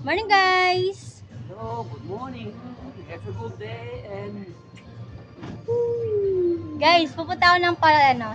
Morning guys! Hello, good morning. Have a good day and Guys, pupunta ako ng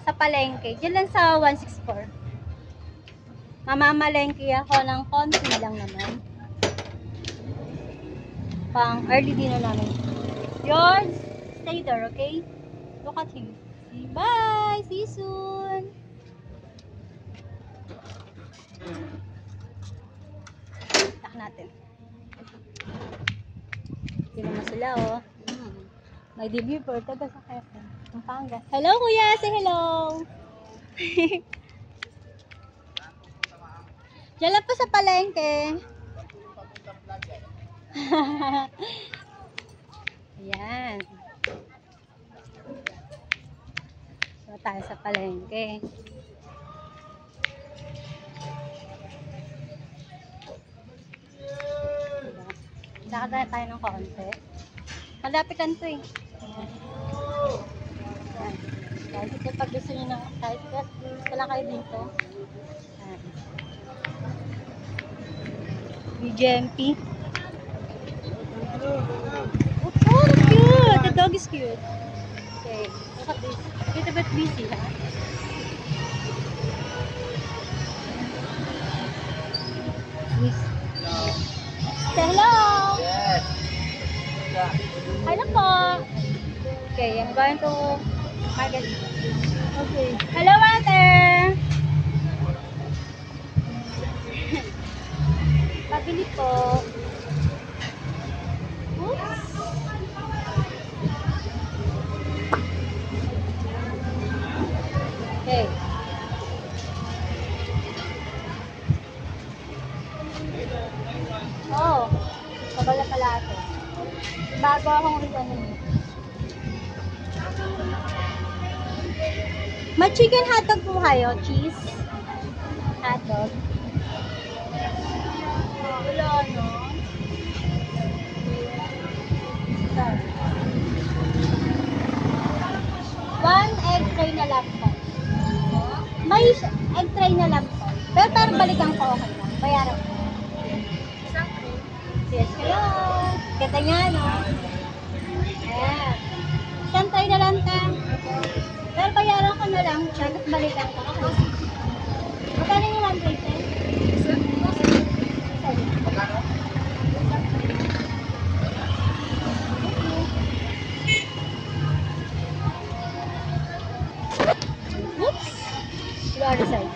sa palengke. Diyan lang sa 164. Mamamalengke ako ng konti lang naman. Pang early dinner namin. Yours, stay there, okay? Look at him. Bye! See you soon! Tak natin. Hindi naman sila, oh. May debut for taga sa Quezon, Pampanga. Hello, kuya! Say hello! Diyan lang po sa palengke. Ayan. So, tayo sa palengke. Lakad tayo ng konti. Malapitan to eh. Ayan. Ayan. Guys, ito pag gusto nyo na kahit wala kayo dito. Ayan. BGMP. Oh, that's cute! The dog is cute. Okay, look at this. It's a bit busy, ha? Yes. Say hello! yes. Hello po! Okay, I'm going to market. Okay. Hello, water! Pabili po. Oops! Okay. Oh, pabala pala ito. Bago akong ano. May chicken hotdog po kayo, cheese. Hotdog. Wala, no? One egg tray na lang po. May egg tray na lang po. Pero parang balikan ko, okay lang. Bayaran ko. Yes, hello. Ganda nga, no? Ayan. Isang tray na lang, ta. Pero bayaran ko na lang siya, tapos balikan ko. Okay. Magkano yung one tray, te? Oops! Lord size.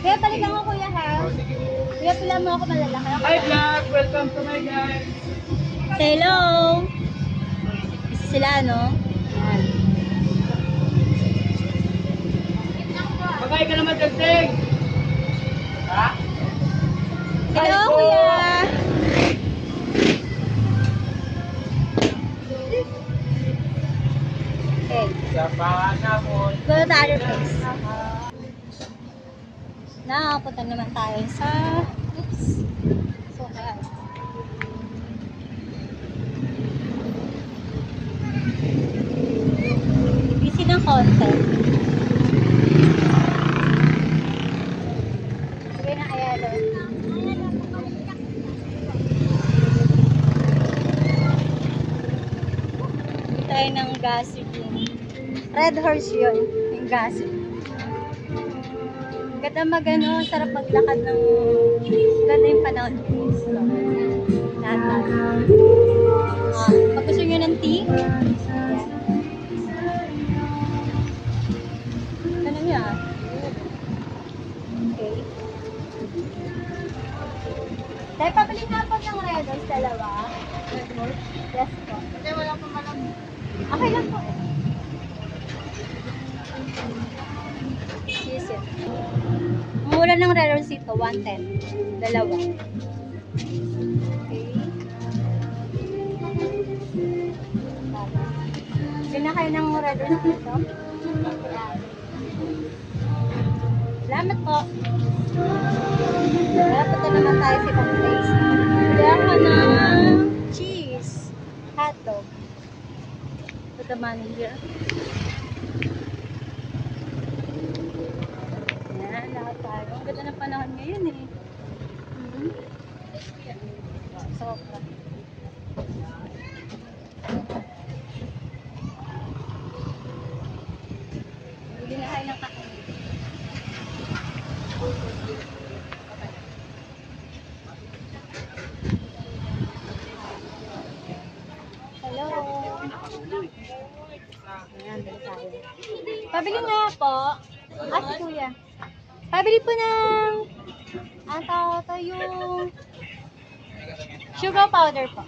Kaya balikan ko, kuya, ha? Kuya, pila mo ako malalaki. Hi vlog, welcome to my guys. Say hello! Isa sila, no? Ayan. Magay ka naman dagdag. Ha? Hello, Hi po. kuya! Okay. Sabahan na po. Go to the other place. Now, punta naman tayo sa... Oops! So bad. Busy ng konti. Sige na, Ayalo. Hindi tayo ng gasoline. Red Horse yun, yung gasoline. Ganda magano, sarap maglakad ng ganda yung panahon. Lahat. Pag gusto nyo ng tea, ganun niya. Okay. Dahil pabili na po ng Red Horse, dalawa. Red Horse? Yes po. Kasi wala pa malam. Okay lang po. Cheese it. Mura ng Red Horse ito, 110. Dalawa. Okay. Bili na kayo ng Red Horse dito. Salamat po. Punta naman tayo sa ibang place. Bili ako ng cheese. Hotdog. To the manager. Ayan, lahat tayo. Ang ganda ng panahon ngayon eh. Sobra. Hindi na kayo ng kakain. Hello. Ayan, dali tayo. Pabili nga po. Si kuya. Pabili po ng yung sugar powder po.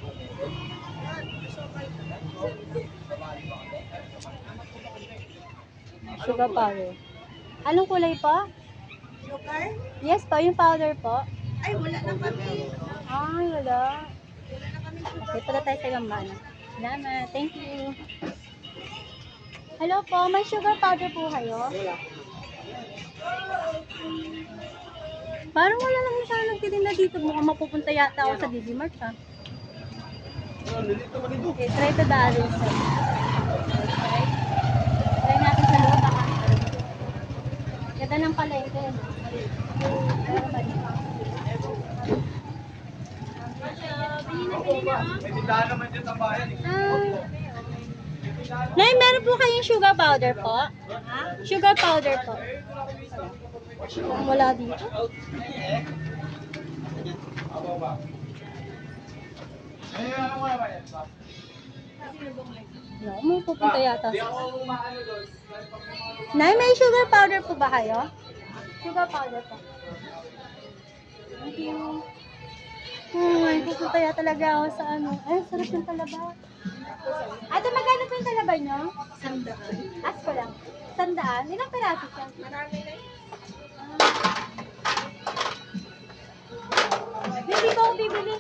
Sugar powder. Anong kulay po? Sugar? Yes po, yung powder po. Ay, wala na kami. Ay, wala. Wala na kami sugar. Okay, pala tayo sa gambana. Salamat. Thank you. Hello po, may sugar powder po kayo? Parang wala lang masyadong nagtitinda dito. Mukhang mapupunta yata ako sa DD Mart ha. Okay, try to balance. Try natin sa loob ha. Ganda ng palengke. Pero mali. May tindahan naman dyan sa bayan. Nay, meron po kayong sugar powder po? Sugar powder po. Kung wala dito. No, may pupunta yata. Nay, may sugar powder po ba kayo? Sugar powder po. Thank you. Ay, pupunta yata talaga ako sa ano. Ay, sarap yung talaba. Ate, magkano po yung talaba nyo? 100. Ask ko lang. 100? Ilang peraso siya? Marami na yun. Hindi ko ako bibili.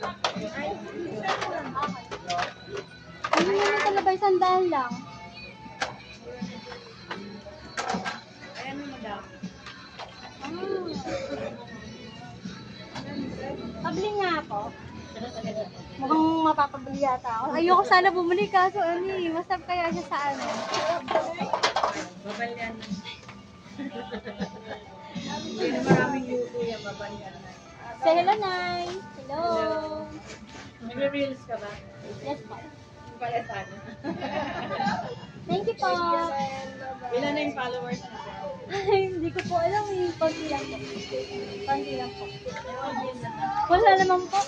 Ay, isa ko lang. Hindi mo talaba yung 100 lang. Ayan mo daw. Pabili nga ako. Mukhang mapapabili yata ako. Ayoko sana bumili kaso ano eh. Masarap kaya siya sa ano. Babalyan na. Hindi na maraming yuko yan, babalyan na. Say hello, Nay. Hello. Nagre-reels ka ba? Yes po. Kaya sana. Thank you po. Ilan na yung followers mo? Ay, hindi ko po alam eh. Konti lang po. Konti lang po. Wala naman po.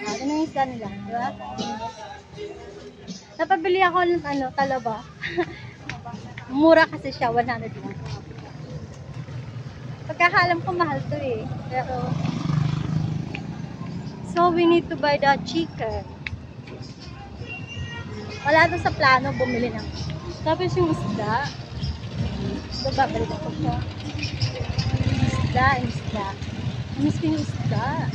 Ano yung isda nila? Diba? Napabili ako ng ano, talaba. Mura kasi siya, 100 lang. Pagkakaalam ko mahal to eh. Pero, so we need to buy the chicken. Wala doon sa plano bumili ng. Tapos yung isda. Ito babalik ako siya. Isda. Miss ko yung isda.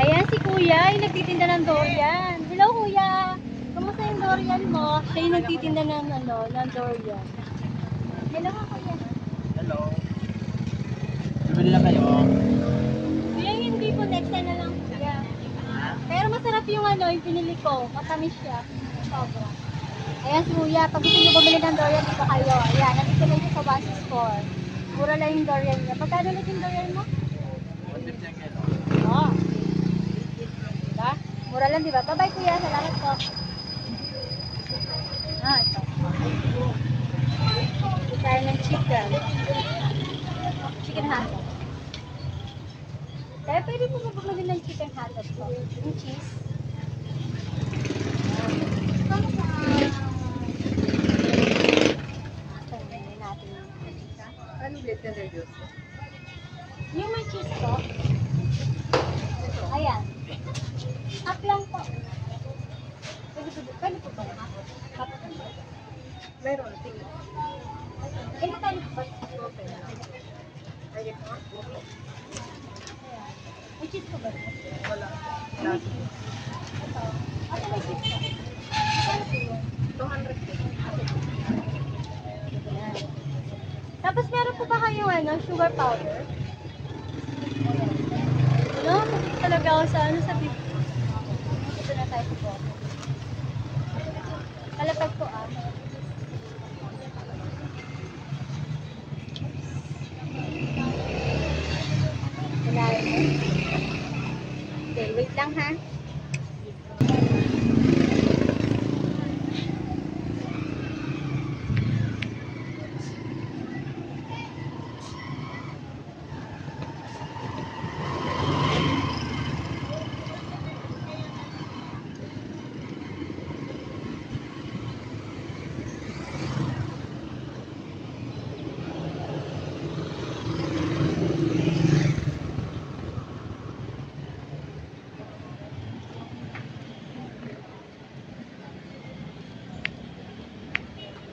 Ayan si Kuya, yung nagtitinda ng durian. Hello Kuya! Kamusta yung durian mo? Siya yung nagtitinda ng, ng durian. Hello nga Kuya. Hello. Bibili na kayo? Kuya, hindi po. Next time na lang Kuya. Pero masarap yung yung pinili ko. Matamis siya. Sobra. Ayan si Kuya, pag gusto nyo bumili ng durian, dito kayo. Ayan, nandito lang siya sa Basis Store. Mura lang yung durian niya. Pagkano lang yung durian mo? 150 ang kilo. Oo. Diba? Mura lang, diba? Bye-bye Kuya. Salamat po. Ito. Ito tayo ng chicken. Chicken hotdog. Kaya pwede mo bumili ng chicken hotdog po. Yung cheese. Ano ulit na rin? Yung may cheese po. Ayan. Up lang po. Pwede po ba? Meron, tingin. Ito tayo po. Okay. Ayun mo? May cheese po ba? Wala. Ito. Ito may cheese po. Ano po yun? 200. Ayan. Tapos meron po ba kayong sugar powder? No, talaga ako sa sa beef. Ito na tayo po.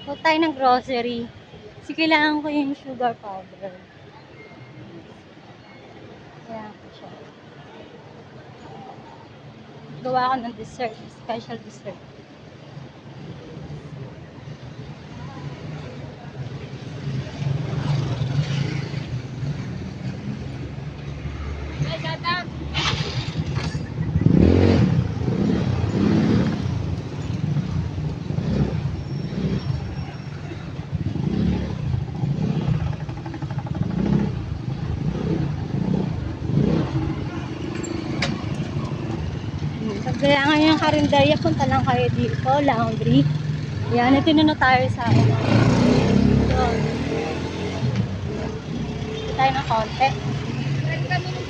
Huwag tayo ng grocery. Kasi kailangan ko yung sugar powder. Kailangan ko siya. Gawa ko ng dessert. Special dessert. Pag kailangan yung karinderya, punta lang kayo dito, laundry. Yan, ito na tayo sa akin. Yun. Ito tayo ng konti. Kami ng